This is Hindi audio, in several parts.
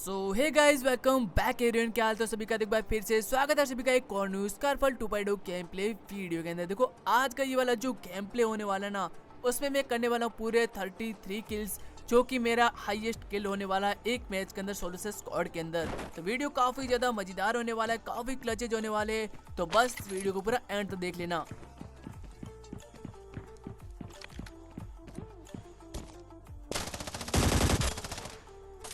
सो हे गाइस वेलकम बैक एरियन। क्या हाल? तो सभी का एक बार फिर से स्वागत है सभी का एक और न्यू स्कारफल 2.0 गेम प्ले वीडियो के अंदर। देखो आज का ये वाला जो गेम प्ले होने वाला ना, उसमें मैं करने वाला हूँ पूरे 33 किल्स, जो कि मेरा हाईएस्ट किल होने वाला है एक मैच के अंदर सोलो से स्क्वाड के अंदर। तो वीडियो काफी ज्यादा मजेदार होने वाला है, काफी क्लचेज होने वाले हैं, तो बस वीडियो को पूरा एंड तक देख लेना।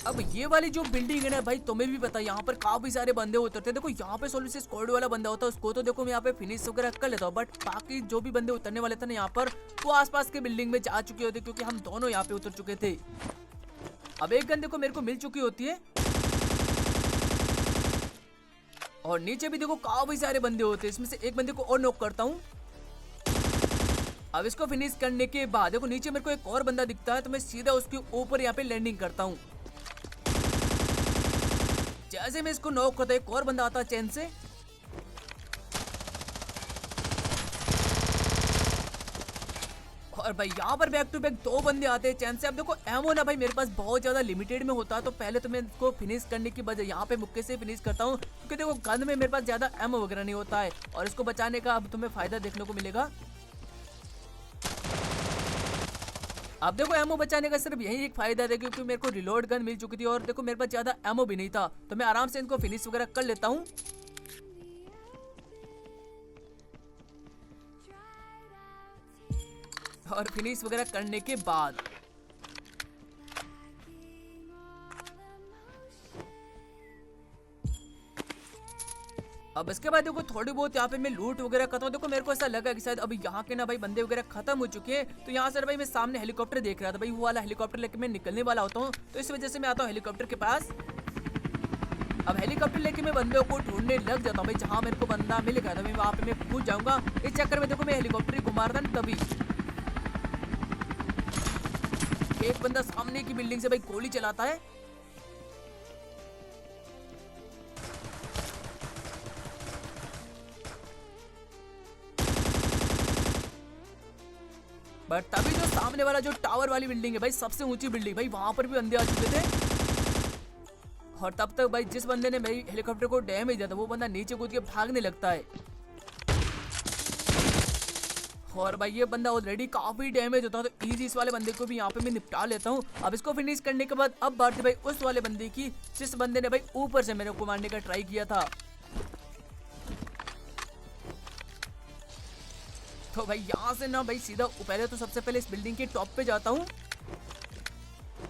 अब ये वाली जो बिल्डिंग है ना भाई, तुम्हें भी पता है यहाँ पर काफी सारे बंदे उतरते हैं। देखो यहाँ पे सोलो से स्क्वाड वाला बंदा होता है, उसको तो देखो मैं यहाँ पे फिनिश वगैरह कर लेता हूँ, बट बाकी जो भी बंदे उतरने वाले थे ना यहाँ पर, वो आसपास के बिल्डिंग में जा चुके होते, क्योंकि हम दोनों यहाँ पे उतर चुके थे। अब एक गन देखो मेरे को मिल चुकी होती है, और नीचे भी देखो काफी सारे बंदे होते हैं। इसमें से एक बंदे को और नॉक करता हूँ। अब इसको फिनिश करने के बाद देखो नीचे मेरे को एक और बंदा दिखता है, तो मैं सीधा उसके ऊपर यहाँ पे लैंडिंग करता हूँ। जैसे मैं इसको नॉक करता, एक और बंदा आता है चैन से, और भाई यहाँ पर बैक टू बैक दो बंदे आते हैं चैन से। अब देखो एमो ना भाई मेरे पास बहुत ज्यादा लिमिटेड में होता है, तो पहले तो मैं इसको फिनिश करने की बजाय यहाँ पे मुक्के से फिनिश करता हूँ, क्योंकि देखो गन में मेरे पास ज्यादा एमो वगैरह नहीं होता है, और इसको बचाने का अब तुम्हें फायदा देखने को मिलेगा। अब देखो एमो बचाने का सिर्फ यही एक फायदा है, क्योंकि मेरे को रिलोड गन मिल चुकी थी, और देखो मेरे पास ज्यादा एमो भी नहीं था, तो मैं आराम से इनको फिनिश वगैरह कर लेता हूँ। और फिनिश वगैरह करने के बाद अब इसके बाद देखो थोड़ी बहुत यहाँ पे मैं लूट वगैरह करता हूँ। देखो मेरे को ऐसा लगा कि शायद अभी यहाँ के ना भाई बंदे वगैरह खत्म हो चुके हैं, तो यहाँ से भाई मैं सामने हेलीकॉप्टर देख रहा था भाई, वो वाला हेलीकॉप्टर लेके मैं निकलने वाला होता हूँ, तो इस वजह से मैं आता हूँ हेलीकॉप्टर के पास। अब हेलीकॉप्टर लेके मैं बंदों को ढूंढने लग जाता हूँ भाई, जहाँ मेरे को बंदा मिलेगा तो मैं वहाँ पे मैं कूद जाऊंगा। इस चक्कर में देखो मैं हेलीकॉप्टर ही घुमा रहा था, तभी एक बंदा सामने की बिल्डिंग से भाई गोली चलाता है, बट तभी जो सामने वाला जो टावर वाली बिल्डिंग है भाई, सबसे ऊंची बिल्डिंग भाई, वहां पर भी बंदे आ चुके थे। और तब तक भाई जिस बंदे ने भाई हेलीकॉप्टर को डैमेज दिया था, वो बंदा नीचे कूद के भागने लगता है, और भाई ये बंदा ऑलरेडी काफी डैमेज होता है, तो इजी इस वाले बंदे को भी यहाँ पे मैं निपटा लेता हूँ। अब इसको फिनिश करने के बाद अब बात है भाई उस वाले बंदे की, जिस बंदे ने भाई ऊपर से मेरे को मारने का ट्राई किया था। तो भाई यहाँ से ना भाई सीधा पहले तो सबसे पहले इस बिल्डिंग के टॉप पे जाता हूँ।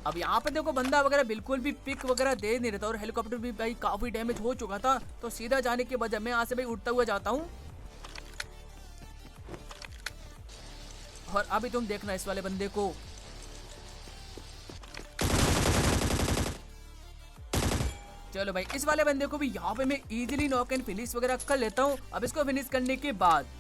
अब यहाँ पे देखो बंदा वगैरह बिल्कुल भी पिक वगैरह दे नहीं रहता, और हेलीकॉप्टर भी भाई काफी डैमेज हो चुका था, तो सीधा जाने के बजाय मैं यहाँ से भाई उड़ता हुआ जाता हूँ। और अभी तुम देखना इस वाले बंदे को, चलो भाई इस वाले बंदे को भी यहाँ पे मैं इजीली नॉक एंड फिनिश वगैरह कर लेता हूँ। अब इसको फिनिश करने के बाद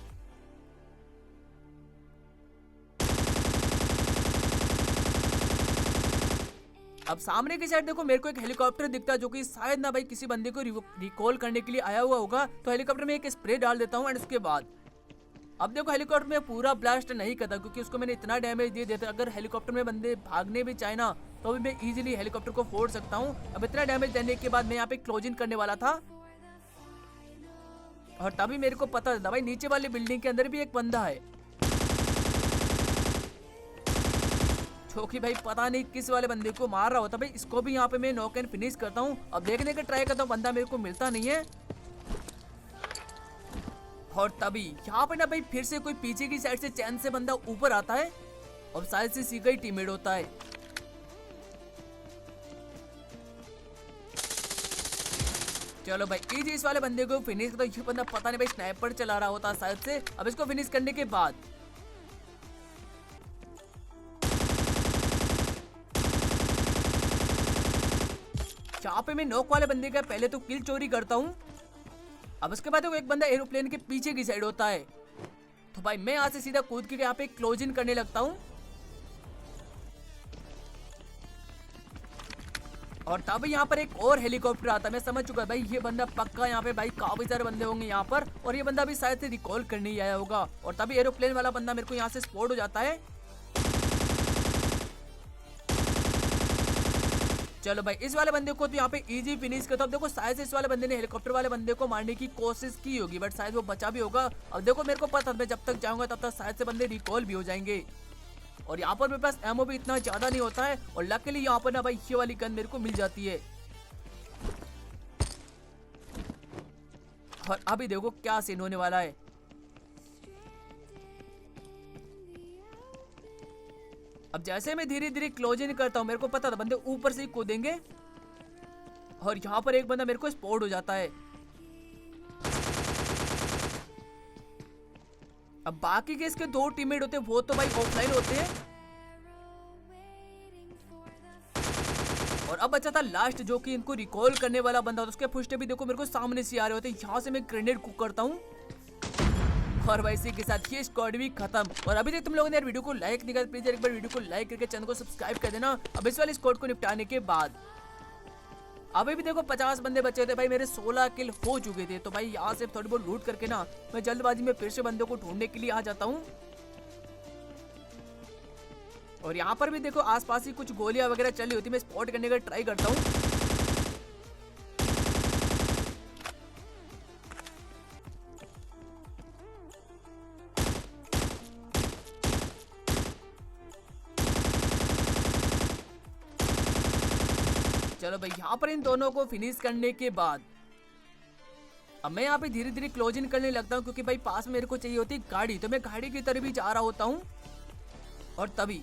अब सामने की साइड देखो मेरे को एक हेलीकॉप्टर दिखता है, जो कि शायद ना भाई किसी बंदे को रिकॉल करने के लिए आया हुआ होगा, तो हेलीकॉप्टर में एक स्प्रे डाल देता हूँ। एंड उसके बाद अब देखो हेलीकॉप्टर में पूरा ब्लास्ट नहीं करता, क्योंकि उसको मैंने इतना डैमेज दे दिया था, अगर हेलीकॉप्टर में बंदे भागने भी चाहे ना, तो भी मैं इजीली हेलीकॉप्टर को फोड़ सकता हूँ। अब इतना डैमेज देने के बाद मैं यहाँ पे क्लोजिंग करने वाला था, और तभी मेरे को पता था भाई नीचे वाली बिल्डिंग के अंदर भी एक बंदा है, जो कि भाई पता नहीं किस वाले बंदे को मार रहा होता। भाई इसको भी यहाँ पे मैं नॉक एंड फिनिश करता हूँ। अब देखने का ट्राई करता हूँ, बंदा मेरे को मिलता नहीं है, और तभी यहाँ पे ना भाई फिर से कोई पीछे की साइड से चैन से बंदा ऊपर आता है, और शायद से सीधा ही टीममेट होता है। चलो भाई इजी इस वाले बंदे को फिनिश करता हूँ। ये बंदा पता नहीं भाई स्नाइपर चला रहा होता शायद से। अब इसको फिनिश करने के बाद यहाँ पे मैं नॉक वाले बंदे का पहले तो किल चोरी करता हूँ। अब उसके बाद एक बंदा एरोप्लेन के पीछे की साइड होता है, तो भाई मैं यहाँ से सीधा कूद के यहाँ पे क्लोजिंग करने लगता हूँ, और तभी यहाँ पर एक और हेलीकॉप्टर आता है। मैं समझ चुका भाई ये बंदा पक्का यहाँ पे भाई काफी सारे बंदे होंगे यहाँ पर, और ये बंदा भी शायद से रिकॉल करने ही आया होगा, और तभी एरोप्लेन वाला बंदा मेरे को यहाँ से स्पॉट हो जाता है। चलो भाई इस वाले बंदे को तो यहाँ पे इजी फिनिश करता हूँ। देखो शायद से इस वाले बंदे ने हेलीकॉप्टर वाले बंदे को मारने की कोशिश की होगी, बट शायद वो बचा भी होगा। अब देखो मेरे को पता मैं जब तक जाऊंगा तब तक शायद से बंदे रिकॉल भी हो जाएंगे। और यहाँ पर मेरे पास एमओ भी इतना ज्यादा नहीं होता है, और लकीली यहाँ पर ना भाई ये वाली गन मेरे को मिल जाती है। और अभी देखो क्या सीन होने वाला है। अब जैसे मैं धीरे धीरे क्लोजिंग करता हूँ, मेरे को पता था बंदे ऊपर से ही कूदेंगे, और यहाँ पर एक बंदा मेरे को स्पॉट हो जाता है। अब बाकी के इसके दो टीममेट होते हैं वो तो भाई ऑफलाइन होते हैं, और अब बचा था लास्ट जो कि इनको रिकॉल करने वाला बंदा होता है। उसके फुस्टे भी देखो मेरे को सामने से आ रहे होते हैं। यहाँ से मैं ग्रेनेड कुक करता हूँ, और भाई इसी के साथ ये स्क्वाड भी खत्म। और अभी तक तुम लोगों ने यार वीडियो को लाइक नहीं किया, प्लीज एक बार वीडियो को लाइक करके चैनल को सब्सक्राइब कर देना। अब इस वाले स्क्वाड को निपटाने के बाद अभी भी देखो 50 बंदे बचे थे भाई, मेरे 16 किल हो चुके थे। तो भाई यहाँ से थोड़ी बहुत लूट करके ना मैं जल्दबाजी में फिर से बंदों को ढूंढने के लिए आ जाता हूँ। और यहाँ पर भी देखो आसपास ही कुछ गोलियां वगैरह चली होती, मैं स्पॉट करने का ट्राई करता हूँ। चलो भाई यहाँ पर इन दोनों को फिनिश करने के बाद अब मैं यहाँ पे धीरे धीरे क्लोजिंग करने लगता हूँ, क्योंकि भाई पास में मेरे को चाहिए होती गाड़ी, तो मैं गाड़ी की तरफ भी जा रहा होता हूँ। और तभी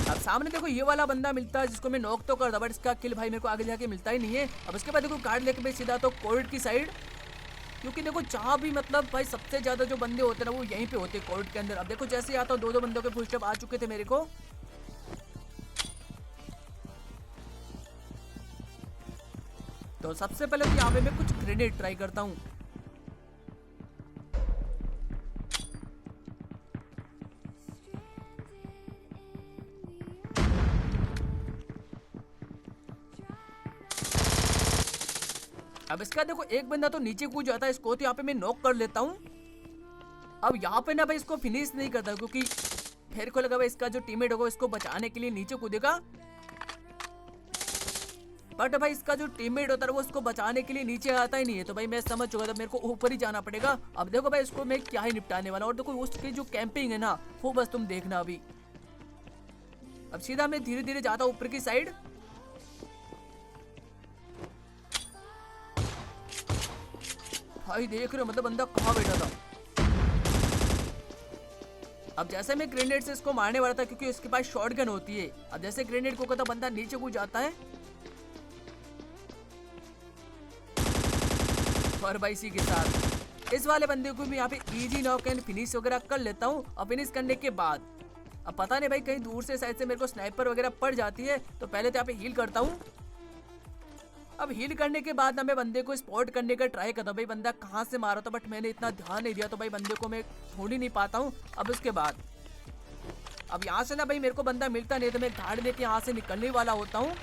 अब सामने देखो ये वाला बंदा मिलता है जिसको मैं नॉक तो कर दो, बट इसका किल भाई मेरे को आगे जाके मिलता ही नहीं है। अब उसके बाद देखो गाड़ी लेके मैं सीधा तो कोर्ट की साइड, क्योंकि देखो जहाँ भी मतलब भाई सबसे ज्यादा जो बंदे होते हैं ना वो यहीं पे होते हैं कोर्ट के अंदर। अब देखो जैसे ही आता हूँ दो बंदों के फुटस्टेप आ चुके थे मेरे को। तो सबसे पहले तो यहाँ पे मैं कुछ ग्रेनेड ट्राई करता हूँ। अब इसका देखो एक बंदा तो नीचे कूद जाता है, इसको तो यहाँ पे मैं नॉक कर लेता हूँ। अब यहाँ पे ना भाई इसको फिनिश नहीं करता, क्योंकि फिर को लगा भाई इसका जो टीममेट होगा इसको बचाने के लिए नीचे कूदेगा, बट भाई इसका जो टीममेट होता है वो उसको बचाने के लिए नीचे आता ही नहीं है। तो भाई मैं समझ चुका था मेरे को ऊपर ही जाना पड़ेगा। अब देखो भाई इसको मैं क्या ही निपटाने वाला, और देखो उसकी जो कैंपिंग है ना वो बस तुम देखना अभी। अब सीधा मैं धीरे धीरे जाता हूँ ऊपर की साइड। भाई देख रहे हो मतलब बंदा कहाँ बैठा था। अब जैसे मैं ग्रेनेड से इसको मारने वाला था, क्योंकि उसके पास शॉटगन होती है। अब जैसे ग्रेनेड को कहता बंदा नीचे कूद जाता है, और भाई इसी के साथ इस वाले बंदे को भी यहाँ पे इजी नॉक एंड फिनिश वगैरह कर लेता हूँ। और फिनिश करने के बाद अब पता नहीं भाई कहीं दूर से शायद से मेरे को स्नाइपर वगैरह पड़ जाती है, तो पहले तो यहाँ पे हील करता हूँ। अब हील करने के बाद ना मैं बंदे को स्पॉट करने का ट्राई करता हूँ, भाई बंदा कहाँ से मारा था, बट मैंने इतना ध्यान नहीं दिया, तो भाई बंदे को मैं ढूंढ ही नहीं पाता हूँ। अब उसके बाद अब यहाँ से ना भाई मेरे को बंदा मिलता नहीं, तो मैं गाड़ी लेके यहाँ से निकलने वाला होता हूँ।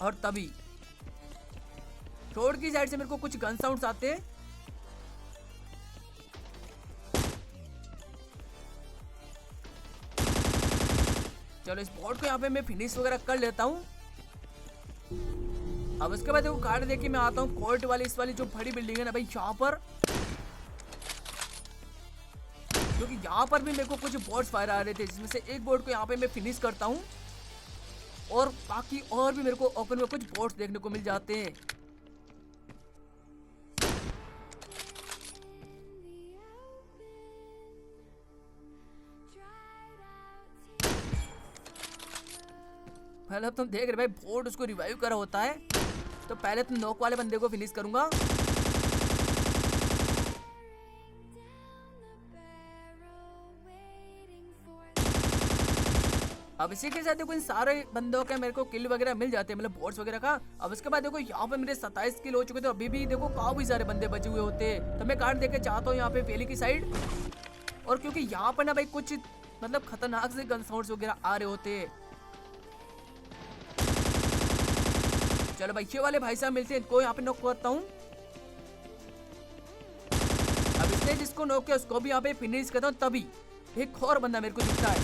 और तभी रोड की साइड से मेरे को कुछ गन साउंड्स आते हैं। चलो इस बॉट को यहाँ पे मैं फिनिश वगैरह कर लेता हूँ। अब उसके बाद वो कार्ड देके मैं आता हूँ कोर्ट वाली इस वाली जो बड़ी बिल्डिंग है ना भाई यहाँ पर, क्योंकि यहाँ पर भी मेरे को कुछ बोट्स फायर आ रहे थे, जिसमें से एक बोट को यहाँ पे मैं फिनिश करता हूँ, और बाकी और भी मेरे को ओपन में कुछ बोट्स देखने को मिल जाते हैं। पहले तुम देख रहे भाई बोट उसको रिवाइव करा होता है, तो पहले तुम नॉक वाले बंदे को फिनिश करूंगा। अब इसी के साथ देखो इन सारे बंदों के मेरे को किल वगैरह मिल जाते हैं, मतलब बोट्स वगैरह का। अब उसके बाद देखो यहाँ पे मेरे 27 किल हो चुके थे, अभी भी देखो काफी सारे बंदे बचे हुए होते हैं। तो मैं कार्ड देके चाहता हूँ यहाँ पे पहले की साइड, और क्योंकि यहाँ पर ना भाई कुछ मतलब खतरनाक से गन साउंड्स वगैरह आ रहे होते हैं। चलो भाई ये वाले भाई साहब मिलते हैं, इनको यहाँ पे नॉक करता हूँ। अब जिसने जिसको नॉक किया उसको भी यहाँ पे फिनिश करता हूँ। तभी एक और बंदा मेरे को दिखता है,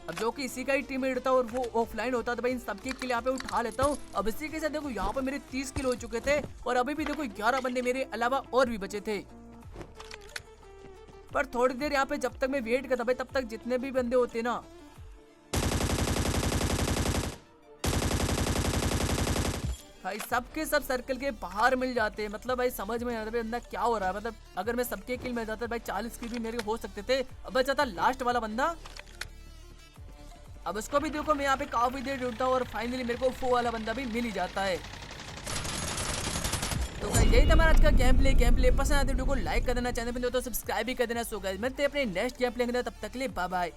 अब जो कि इसी का ही टीममेट था और वो ऑफलाइन होता था भाई। इन सबके किल यहाँ पे उठा लेता हूँ। अब इसी के साथ देखो यहाँ पे मेरे 30 किल हो चुके थे और अभी भी देखो 11 बंदे मेरे अलावा और भी बचे थे। पर थोड़ी देर यहाँ पे जब तक मैं वेट करता भाई, तब तक जितने भी बंदे होते ना भाई सबके सब सर्कल के बाहर मिल जाते हैं। मतलब भाई समझ में नहीं आता भाई अंदर क्या हो रहा है। मतलब अगर मैं सबके किल मिल जाता भाई 40 किल भी मेरे हो सकते थे। अब बचा था लास्ट वाला बंदा, अब उसको भी देखो मैं यहाँ पे काफी देर ढूंढता हूँ और फाइनली मेरे को वो वाला बंदा भी मिल ही जाता है। तो गाइस यही था हमारा आज का गेम प्ले पसंद आते वीडियो को लाइक कर देना, चैनल पे तो सब्सक्राइब भी कर देना। सो गाइस मिलते हैं अपने नेक्स्ट गेम प्ले के अंदर, तब तक के लिए बाय बाय।